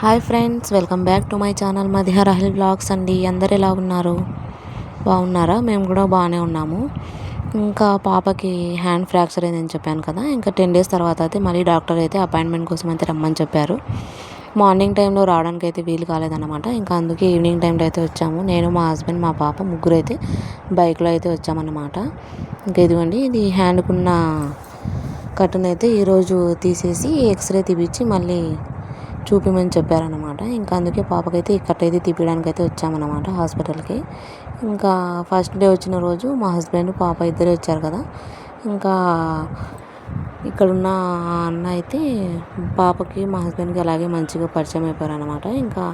Hi friends, welcome back to my channel మధ్య Rahil blogs అండి. అందరు ఎలా ఉన్నారు? బాగున్నారా? మేము కూడా బాగానే ఉన్నాము. ఇంకా పాపకి హ్యాండ్ ఫ్రాక్చర్ అయిందని చెప్పాను కదా. ఇంకా 10 days తర్వాత అయితే మళ్ళీ డాక్టర్ అయితే అపాయింట్మెంట్ కోసం అయితే రమ్మని చెప్పారు. మార్నింగ్ టైంలో రావడానికి అయితే వీలు కాలేదన్నమాట. ఇంకా అందుకే ఈవినింగ్ టైంలో అయితే వచ్చాము. నేను, మా హస్బెండ్, మా పాప ముగ్గురు అయితే బైక్లో అయితే వచ్చామన్నమాట. ఇంకా ఇదిగోండి, ఇది హ్యాండ్కున్న కట్టునైతే ఈరోజు తీసేసి ఎక్స్రే తీపిచ్చి మళ్ళీ చూపిమని చెప్పారనమాట. ఇంకా అందుకే పాపకైతే ఈ కట్ అయితే తీపించడానికి అయితే వచ్చామన్నమాట హాస్పిటల్కి. ఇంకా ఫస్ట్ డే వచ్చిన రోజు మా హస్బెండ్, పాప ఇద్దరే వచ్చారు కదా. ఇంకా ఇక్కడున్న అన్న అయితే పాపకి, మా హస్బెండ్కి అలాగే మంచిగా పరిచయం అయిపోయారనమాట. ఇంకా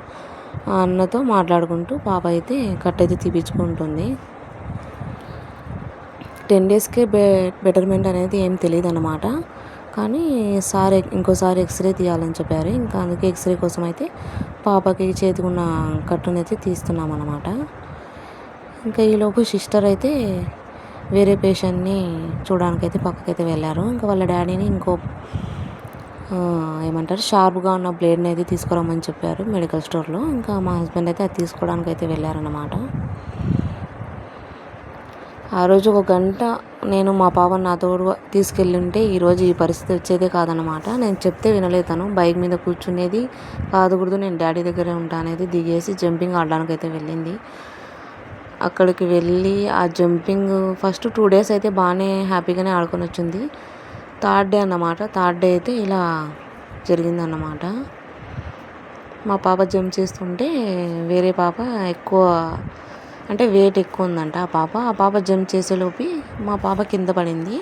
ఆ అన్నతో మాట్లాడుకుంటూ పాప అయితే కట్ అయితే తీపించుకుంటుంది. 10 daysకే బెటర్మెంట్ అనేది ఏం తెలియదు అనమాట. కానీ ఇంకోసారి ఎక్స్రే తీయాలని చెప్పారు. ఇంకా అందుకే ఎక్స్రే కోసం అయితే పాపకి చేతికున్న కట్టునైతే తీస్తున్నాం అన్నమాట. ఇంకా ఈలోపు సిస్టర్ అయితే వేరే పేషెంట్ని చూడడానికైతే పక్కకైతే వెళ్ళారు. ఇంకా వాళ్ళ డాడీని ఇంకో షార్ప్గా ఉన్న బ్లేడ్ని అయితే తీసుకురమ్మని చెప్పారు మెడికల్ స్టోర్లో. ఇంకా మా హస్బెండ్ అయితే అది తీసుకోవడానికి అయితే వెళ్ళారన్నమాట. ఆ రోజు 1 గంట నేను మా పాపను నాతో తీసుకెళ్ళుంటే ఈరోజు ఈ పరిస్థితి వచ్చేదే కాదనమాట. నేను చెప్తే వినలేదు. తను బైక్ మీద కూర్చునేది కాదు. నేను డాడీ దగ్గరే ఉంటా అనేది దిగేసి జంపింగ్ ఆడడానికి అయితే వెళ్ళింది. అక్కడికి వెళ్ళి ఆ జంపింగ్ ఫస్ట్ 2 days అయితే బాగానే హ్యాపీగానే ఆడుకొని వచ్చింది. 3rd day అన్నమాట. 3rd day అయితే ఇలా జరిగిందన్నమాట. మా పాప జంప్ చేస్తుంటే వేరే పాప ఎక్కువ వెయిట్ ఎక్కువ ఉందంట. ఆ పాప జంప్ చేసేలోపు మా పాప కింద పడింది.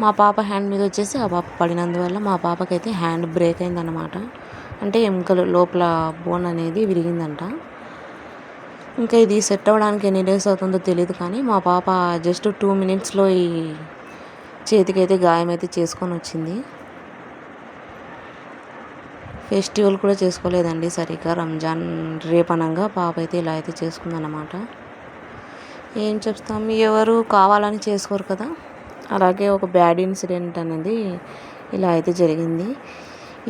మా పాప హ్యాండ్ మీద వచ్చేసి ఆ పాప పడినందువల్ల మా పాపకైతే హ్యాండ్ బ్రేక్ అయిందన్నమాట. ఎముకలు లోపల బోన్ అనేది విరిగిందంట. ఇంకా ఇది సెట్ అవ్వడానికి ఎన్ని డేస్ అవుతుందో తెలియదు. కానీ మా పాప జస్ట్ 2 minutesలో ఈ చేతికైతే గాయం అయితే చేసుకొని వచ్చింది. ఫెస్టివల్ కూడా చేసుకోలేదండి సరిగ్గా. రంజాన్ రేపనంగా పాప అయితే ఇలా అయితే చేసుకుందన్నమాట. ఏం చెప్తాం, ఎవరు కావాలని చేసుకోరు కదా. అలాగే ఒక బ్యాడ్ ఇన్సిడెంట్ అనేది ఇలా అయితే జరిగింది.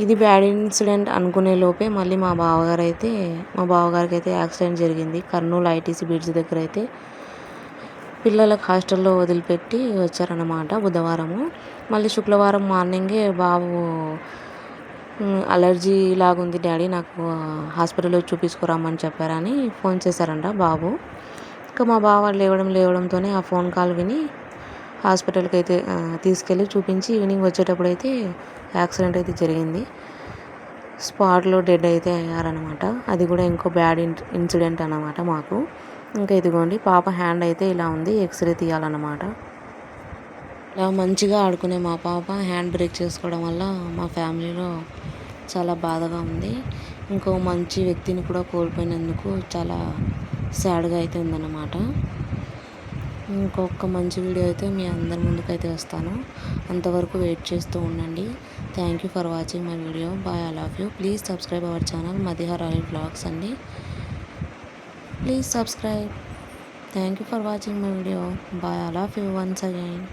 ఇది బ్యాడ్ ఇన్సిడెంట్ అనుకునే లోపే మళ్ళీ మా బావగారికి అయితే యాక్సిడెంట్ జరిగింది. కర్నూలు ఐటీసీ బ్రిడ్జ్ దగ్గర అయితే పిల్లలకు హాస్టల్లో వదిలిపెట్టి వచ్చారన్నమాట బుధవారము. మళ్ళీ శుక్రవారం మార్నింగే బాబు అలర్జీ లాగుంది డాడీ, నాకు హాస్పిటల్లో చూపించుకురమ్మని చెప్పారని ఫోన్ చేశారంట బాబు. ఇంకా మా బావ లేవడంతోనే ఆ ఫోన్ కాల్ విని హాస్పిటల్కి అయితే తీసుకెళ్ళి చూపించి ఈవినింగ్ వచ్చేటప్పుడు అయితే యాక్సిడెంట్ అయితే జరిగింది. స్పాట్లో డెడ్ అయితే అయ్యారనమాట. అది కూడా ఇంకో బ్యాడ్ ఇన్సిడెంట్ అన్నమాట మాకు. ఇంకా ఇదిగోండి, పాప హ్యాండ్ అయితే ఇలా ఉంది. ఎక్స్రే తీయాలన్నమాట. ఇలా మంచిగా ఆడుకునే మా పాప హ్యాండ్ బ్రేక్ చేసుకోవడం వల్ల మా ఫ్యామిలీలో చాలా బాధగా ఉంది. ఇంకో మంచి వ్యక్తిని కూడా కోల్పోయినందుకు చాలా సాడ్గా అయితే ఉందన్నమాట. ఇంకొక మంచి వీడియో అయితే మీ అందరి ముందుకైతే వస్తాను. అంతవరకు వెయిట్ చేస్తూ ఉండండి. Thank you for watching my video. Bye, I love you. Please subscribe our channel మధ్య రాహిల్ బ్లాగ్స్ అండి. Please subscribe. Thank you for watching my video. Bye, I love you once again.